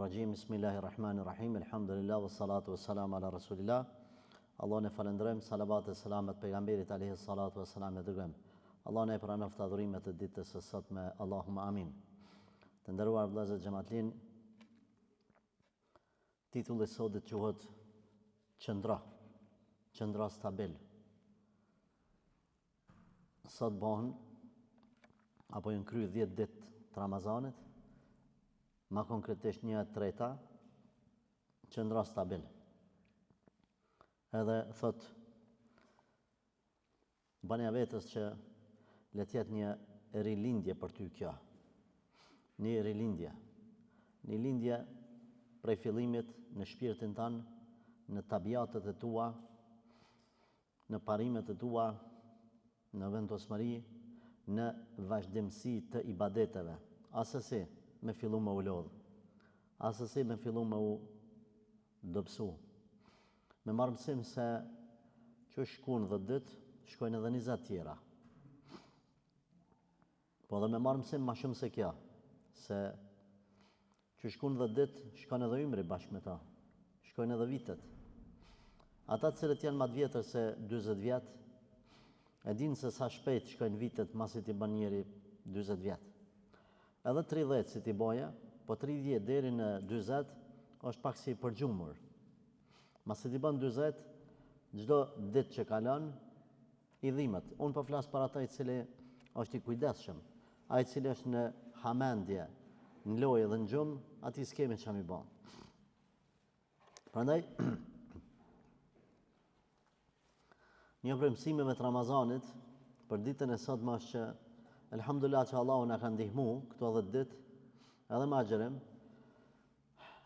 rajim. Bismillahirrahmanirrahim. Elhamdulillah wassalatu wassalamu ala rasulillah. Allahun e falenderojmë, salavat e selamet pejgamberit alayhi salatu wassalam e dërgojmë. Allah ne pranoft adhurimet e ditës së sotme. Allahumma amin. Të nderuar vëllezër xhamatlin, titulli i sotit quhet Qendra stabil. Sot bëhen apo janë kryer 10 ditë të Ramazanit, ma konkretisht 1/3, qendra stabil. Edhe thot, banja vetës që le të jetë një rilindje për ty kjo. Një rilindje. Një lindje prej fillimit në shpirtin tanë, në tabiatet e tua, në parimet e tua, në vendosmëri, në vazhdimsi të ibadeteve. Asësi me fillu me u lodhë, asësi me fillu me u dëpsu. Me marrë mësim se që shkun 10 ditë, shkojnë edhe 20 tjera. Po dhe me marrë mësim ma shumë se kja, se që shkun 10 ditë, shkojnë edhe ymri bashkë me ta, shkojnë edhe vitet. Ata cilët janë matë vjetër se 20 vjetë, e dinë se sa shpejt shkojnë vitet masit i bën njeri 20 vjetë. Edhe 30 si t'i boja, po 30 deri në 20 është pak si përgjumur. Masit i bën 20, gjdo ditë që kalon, i dhimet. Unë po flasë për ata i cili është i kujdesshëm, a i cili është në hamendje, në lojë dhe në gjumë, ati s'kemi që mi bon. Prandaj, një prej mësimeve të Ramazanit, për ditën e sotme është që, elhamdulillah që Allahu na ka ndihmu këto 10 ditë, edhe me agjerim,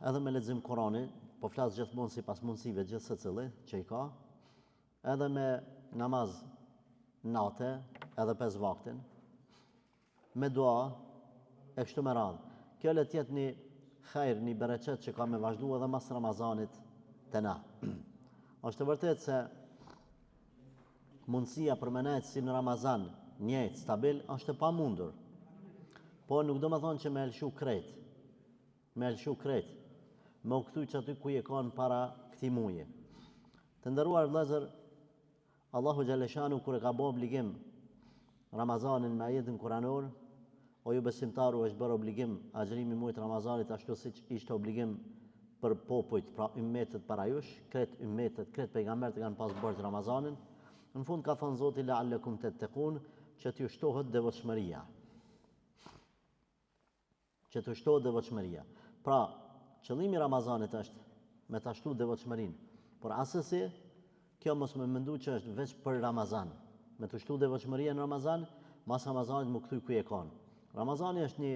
edhe me lexim Kur'anit, po flas gjithmonë sipas mundësive gjithë secili që i ka, edhe me namaz natë, edhe 5 vaktin, me dua e kështu me radhë. Kjo le të jetë një hajër, një bereqet që ka me vazhdu edhe mas Ramazanit të na. Është të vërtet se mundësia për me nejtë si në Ramazan njëjtë, stabil, është pa mundur. Po nuk do me thonë që me elshu krejt. Me u këthuj që aty ku je kanë para këti muje. Të ndëruar vëllezër, Allahu Gjaleshanu kur e ka bo obligim Ramazanin me ajetin kuranor, o ju besimtaru është bërë obligim agjerimi mujtë Ramazanit ashtu si që ishte obligim për popujt, pra ymmetet para jush, kret ymmetet, kret pejgambert e kanë pas bërgjë Ramazanin. Në fund ka thënë Zoti la'allakum tattaqun, që t'ju shtohet devotshmëria. Që t'ju shtohet devotshmëria. Pra, qëllimi i Ramazanit është me ta shtu devotshmërinë. Por asesi, kjo mos më mendu që është veç për Ramazan. Me të shtu devotshmëria në Ramazan, mas Ramazanit më kthy ku je kanë. Ramazani është një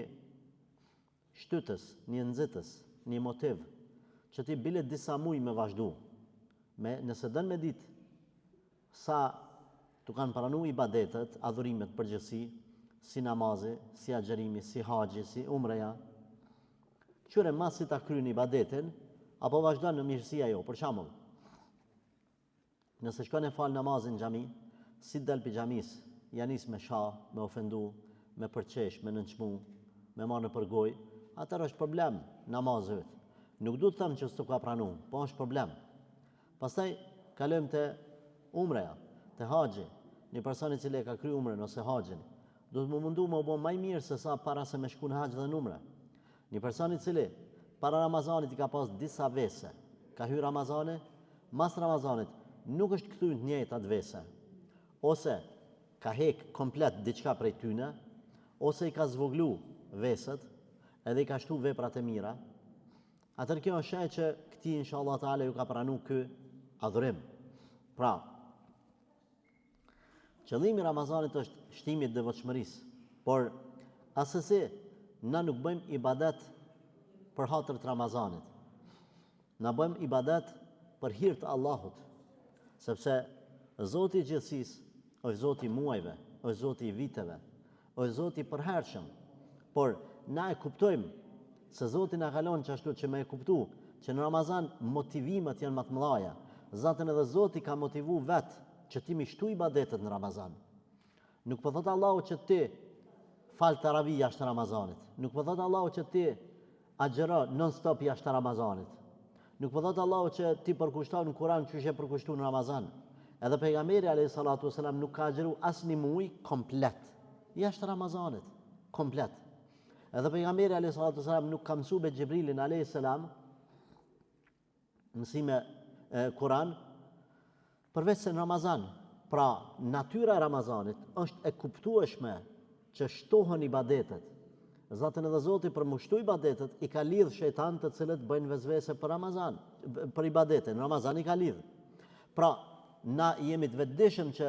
shtytës, një nxitës, një motiv që ti bile disa muj me vazhdu. Nëse dën me ditë sa të kanë pranu ibadetet, adhurimet përgjithësi, si namazi, si agjerimi, si haxhi, si umreja, qyre mas si ta kryen ibadetin, apo vazhdon në mirësia jo, për shembull. Nëse shkon e fal namazin në xhami, si dal pi xhamis, ja nis me shah, me ofendu, me përqesh, me nënçmu, me marrë në përgoj, atër është problem namazit. Nuk du të thëmë që s'të ka pranu, po është problem. Pastaj kalojmë të umreja, të haxhi, një personi cili e ka kry umren ose haxhin, do të më mundu më bo maj mirë se sa para se me shku në haxh dhe në umre. Një personi cili para Ramazanit i ka pas disa vese, ka hy Ramazani, mas Ramazanit nuk është këthy në njëjtë atë vese, ose ka hek komplet diçka prej tyne, ose i ka zvoglu veset, edhe i ka shtu veprat e mira, atër kjo është shaj që këti inshallah ta'ala ju ka pranu kë adhurim. Pra, qëllimi i Ramazanit është shtimi i devotshmërisë, por asesi na nuk bëjmë ibadet për hatër të Ramazanit. Na bëjmë ibadet për hir të Allahut, sepse Zoti i gjithësisë është Zoti i muajve, është Zoti i viteve, është Zoti i përhershëm. Por na e kuptojmë se Zoti na kalon çashtu që me e kuptu që në Ramazan motivimet janë më të mëdha. Zatën edhe Zoti ka motivu vetë që ti mi shtu ibadetet në Ramazan. Nuk po thot Allahu që ti fal taravih jashtë Ramazanit. Nuk po thot Allahu që ti agjëro non-stop jashtë Ramazanit. Nuk po thotë Allahu që ti përkushton në Kur'an që e përkushton në Ramazan. Edhe pejgamberi alayhis salatu wasalam nuk ka agjëru asnjë muaj komplet. Jashtë Ramazanit, komplet. Edhe pejgamberi alayhis salatu wasalam nuk ka mësuar me Xhibrilin alayhis salam mësime Kur'an përveç se në Ramazan. Pra, natyra e Ramazanit është e kuptueshme që shtohen ibadetet. Zatën edhe Zoti për mushtu ibadetet i ka lidh shejtan të cilët bëjnë vezvese për Ramazan, për ibadetet. Në Ramazan i ka lidh. Pra, na jemi të vetëdijshëm që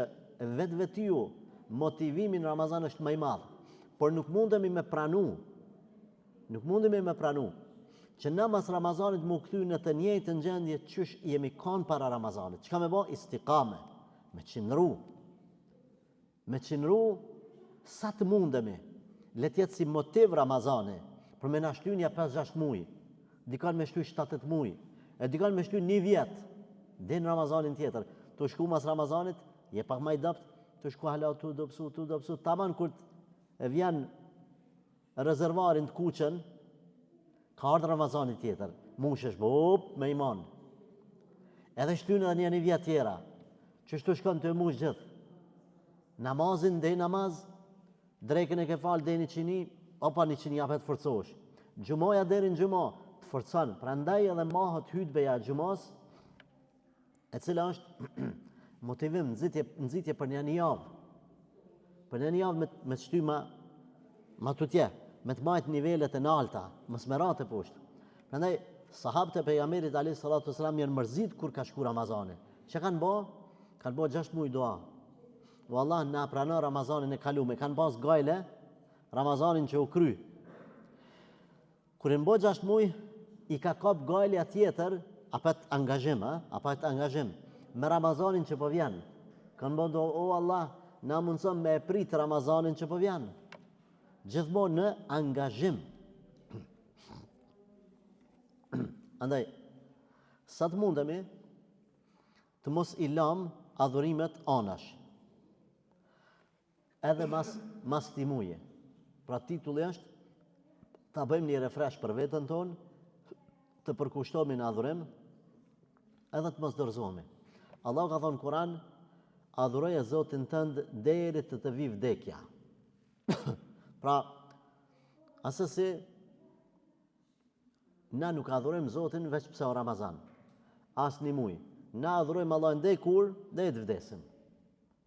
vetiu motivimi në Ramazan është më i madh, por nuk mundemi me pranu që na mas Ramazanit mu kthy në të njëjtën gjendje çysh jemi kanë para Ramazanit. Çka me bë? Istiqame, me qëndru sa të mundemi. Le të jetë si motiv Ramazani, për me na shtynja 5-6 muaj, dikon me shty 7-8 muaj, e dikon me shty 1 vjet, dhe në Ramazanin tjetër. Të shku mas Ramazanit, je pak më i dopt, të shku hala tu do psu, taman kur e vjen rezervarin të kuqen, ka ardhur Ramazani tjetër, mushesh me iman. Edhe shtynë edhe një vjet tjera, që shtu shkon të mush gjithë. Namazin dhe namaz, drekën e ke falë dhe 100, opa 100 japet forcosh. Gjumaja deri në gjuma të forcon. Prandaj edhe mahët hutbeja e gjumas, e cila është motivim, nxitje për një javë. Për një javë me të shty ma tutje, me të majtë nivelet e nalta, më smerat e poshtë. Prandaj, sahabët e pejgamberit alayhis salatu wasalam janë mërzit kur ka shku Ramazani. Që kanë bë? Kanë bë 6 muaj dua. O Allah, na pranon Ramazanin e kaluar, kanë pas gajle Ramazanin që u kry. Kur i bë 6 muaj, i ka kap gajlja tjetër, apet angazhim, me Ramazanin që po vjen. Kanë bë o Allah, na mundson me prit Ramazanin që po vjen. Gjithmonë në angazhim. Andaj, sa të mundemi të mos i lam adhurimet anash. Edhe mas këtij muaji. Pra titulli është ta bëjmë një refresh për veten tonë, të përkushtohemi në adhurim, edhe të mos dorëzohemi. Allah ka thonë në Kur'an, adhuroje Zotin tënd deri të vi vdekja. Pra, asesi na nuk adhurojmë Zotin veç pse o Ramazan. Asnjë muaj. Na adhurojmë Allahun deri kur? Deri të vdesim.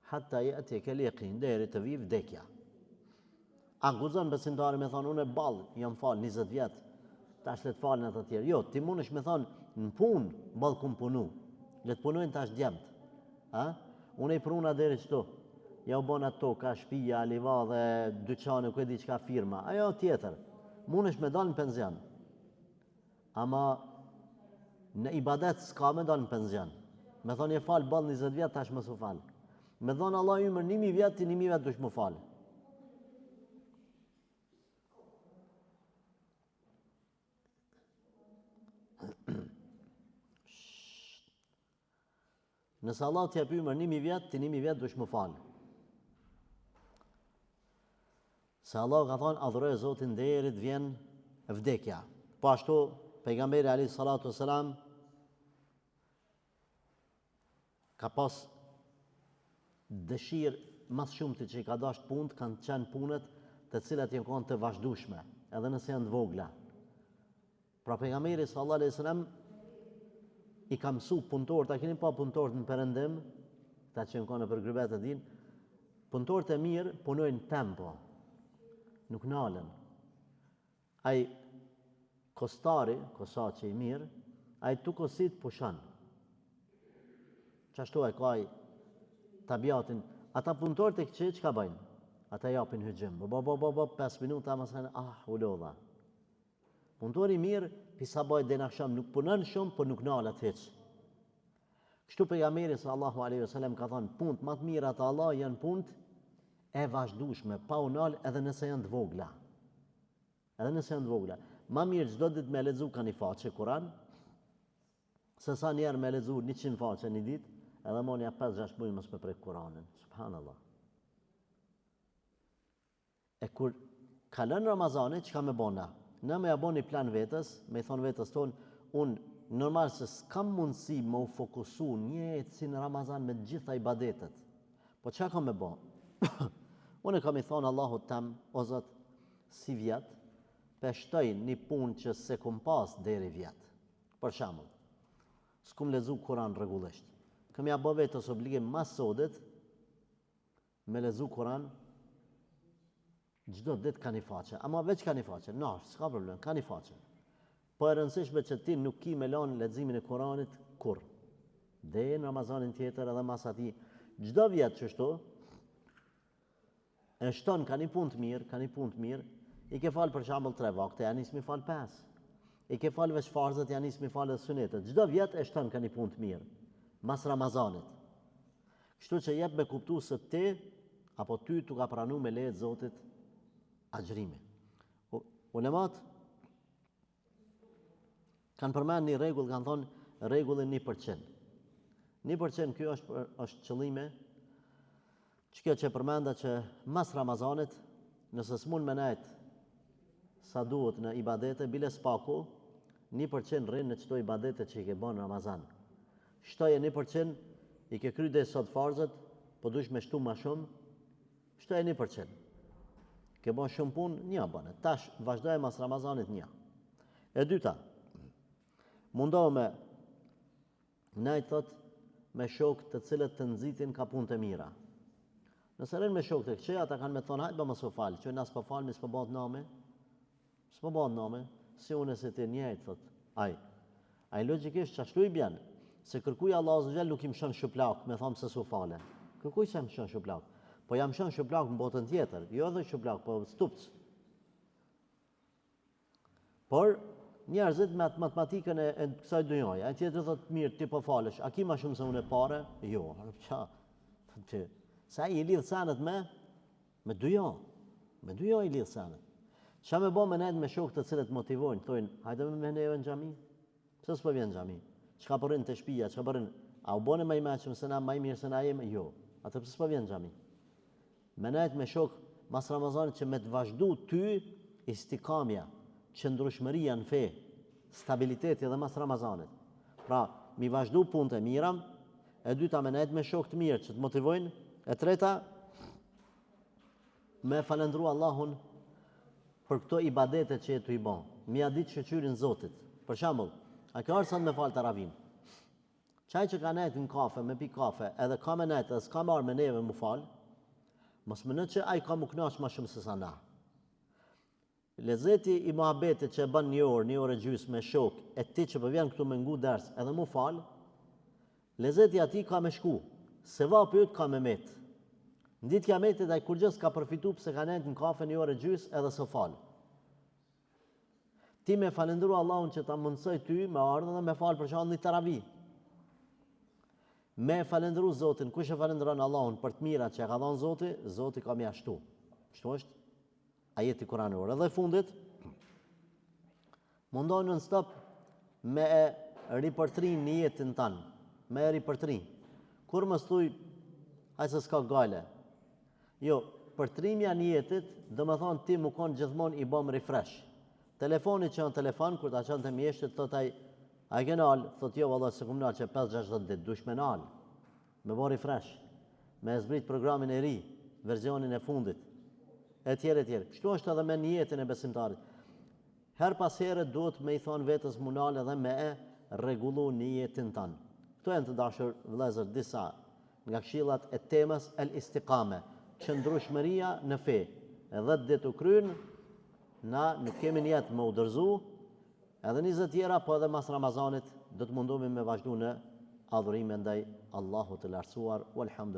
Hatta ya'tiyaka al-yaqin, deri të vi vdekja. A guzon besimtari me thonë, unë e ballë, jam falë 20 vjet, tash le të falen ata të tjerë. Jo, ti mundesh me thonë, në punë, ballë kum punu. Le të punojnë tash djemt. Unë i pruna deri çto. Ja u bon ato, ka shtëpia, liva dhe dyqane, ku e di çka firma. Ajo tjetër. Mundesh me dalë në penzion. Ama në ibadet s'ka me dalë në penzion. Me thonë, je falë ballë 20 vjet, tash mos u fal. Me thonë Allah ymër 1000 vjet, ti 1000 vjet dush më falë. Nëse Allah t'jep ymër 1000 vjet, ti 1000 vjet dush më falë. Se Allah ka thonë, adhuroje Zotin deri të vjen vdekja. Po ashtu, pejgamberi alayhis salatu wassalam ka pas dëshirë mas shumë të që i ka dasht punët, kanë qenë punët të cilat janë konë të vazhdueshme, edhe nëse janë të vogla. Pra pejgamberi sallallahu alaihi wasallam i ka mësu punëtorët, a keni pa punëtorët në Perëndim, ta që janë konë për grybet e din, punëtorët e mirë punojnë tempo, nuk nalen. Ai kostari, kosaçi i mirë, ai tu kosit pushan. Qashtu e ka ai tabiatin. Ata punëtorët e këqij çka bëjnë? Ata japin hyjim. 5 minuta mas kanë u lodha. Punëtori i mirë, pisa bëjt dhe në akşam, nuk punon shumë, por nuk nalet hiç. Kështu pejgamberi sallallahu alaihi wasallam ka thënë, punët më të mira të Allah janë punët e vazhdueshme, pa u nal edhe nëse janë të vogla. Edhe nëse janë të vogla. Ma mirë çdo ditë me lexu kanë një faqe Kur'an, se sa njerë me lexu 100 faqe një ditë, edhe monja 5-6 muaj mos me prek Kur'anin. Subhanallah. E kur kalon Ramazani, çka me bona? Në me ja një plan vetës, me i thonë vetës tonë, unë normal se s'kam mundësi me u fokusu një si në Ramazan me gjitha ibadetet. Po që kam me bo? Unë kam i thonë Allahut tem, o Zot, si vjetë, peshtoj një punë që se kum pas deri vjetë. Për shembull, s'kum lezu Kur'an rregullisht. Kam ja bë vetës obligim mas sodit me lezu Kur'an çdo ditë ka një faqe, ama veç ka një faqe, s'ka problem, ka një faqe. Po e rëndësishme që ti nuk ki me lanë leximin e Kur'anit kur. Dhe në Ramazanin tjetër edhe mas atij, çdo vjet kështu, e shton ka një punë të mirë, i ke falë për shembull 3 vakte, ja nis mi fal 5. I ke falë veç farzët, ja nis mi falë edhe sunetet. Çdo vjet e shton ka një punë të mirë, mas Ramazanit. Kështu që jep me kuptu se ti, apo ty tu ka pranu me lejet Zotit agjërimi. Ulemat kanë përmend një rregull, kanë thonë rregullin 1%. 1% kjo është qëllime, që kjo që përmenda që mas Ramazanit, nëse s'mun me nejt sa duhet në ibadete, bile s'paku, 1% rrinë në qëto ibadete që i ke bon në Ramazan. Shtoje 1%, i ke kry dhe sot farzët, po dush me shtu ma shumë, shtoje 1%. Ke bon shumë punë, një bëne. Tash, vazhdoj mas Ramazanit një. E dyta, mundohë me nejt thot me shok të cilët të nëzitin ka punë të mira. Nëse rrinë me shok të këqe, ata kanë me thonë, hajtë ba më s'u falë, që nësë për falë, s'po bëhet name, s'po bëhet name, si unë e si ti njëjtë, thot, aj logikisht që ashtu i bjenë, se kërkuj Allah Azza Jall nuk i mshon shuplak, me thonë se s'u fale. Kërkuj se mshon shuplak, po jam mshon shuplak në botën tjetër, jo edhe shuplak, po stupc. Por, njerëzit me atë matematikën e kësaj dynjaje, ai tjetër thot mirë, ti po falesh, a ki ma shumë se unë e pare? Jo, sa i lidh sanët me dyjo i lidh sanët. Qa me bo me nejtë me shok të cilët motivojnë, thojnë, hajde me neve në xhami? Pse s'po vjen në xhami? Çka po rrin të shtëpia, çka po rrin? A u bone më i mëshëm se na më i mirë se na jemi? Jo. Atë pse s'po vjen në xhami? Me nejtë me shok mas Ramazanit që me të vazhdu ty istikamja, qëndrueshmëria në fe, stabiliteti edhe mas Ramazanit. Pra, mi vazhdu punët e mira, e dyta me nejtë me shok të mirë që të motivojnë, e treta me falendru Allahun për këto ibadetet që jetu i bon. Mi a ditë shëqyrin Zotit. Për shembull, a kjo është sot me falë taravim. Qaj që ka nejtë në kafe, me pi kafe, edhe ka me nejtë, edhe s'ka marrë me neve mu falë, mos më në që aj ka mu knaqë ma shumë se sa na. Lezeti i muhabetit që e bën një orë e gjysë me shok, e ti që përvjen këtu me ngu ders edhe mu falë, lezeti ati ka me shku, se vapi jut ka me metë. Në ditë kiametit ai kur gjës ka përfitu pëse ka nejtë në kafe një orë e gjysë edhe së falë. Ti me falendru Allahun që ta mundësoj ty me ardhë dhe me falë për shkak një taravi. Me falendru Zotin, kush e falendron Allahun për të mirat që e ka dhënë Zoti, Zoti ka mjaftu. Kështu është ajeti kuranor. Edhe fundit, mundohen në stop me ripërtrin një jetin tanë, me ripërtrin. Kur më thuj, hajë se s'ka gale. Jo, përtrimja një jetit, dhe me thonë ti më konë gjithmonë i bom refresh. Telefoni që në telefon, kur ta qënë të mjeshtit, thot a i ke nalë, thot jo, valla, se kum nalë që 5-6 ditë, dush me nalë, me bo refresh, me zbrit programin e ri, verzionin e fundit, e tjere. Kështu është edhe me njetin e besimtarit. Her pas herë duhet me i thonë vetës mu nalë edhe me e regullu njetin tanë. Këto e në të dashur vëllezër disa nga këshillat e temës el istikame, qëndrueshmëria në fe, edhe ditë u krynë, na nuk kemi njetë më udërzu, edhe 20 tjera, po edhe mas Ramazanit, do të mundohemi me vazhdu në adhurime ndaj Allahut të lartësuar, walhamdulillah.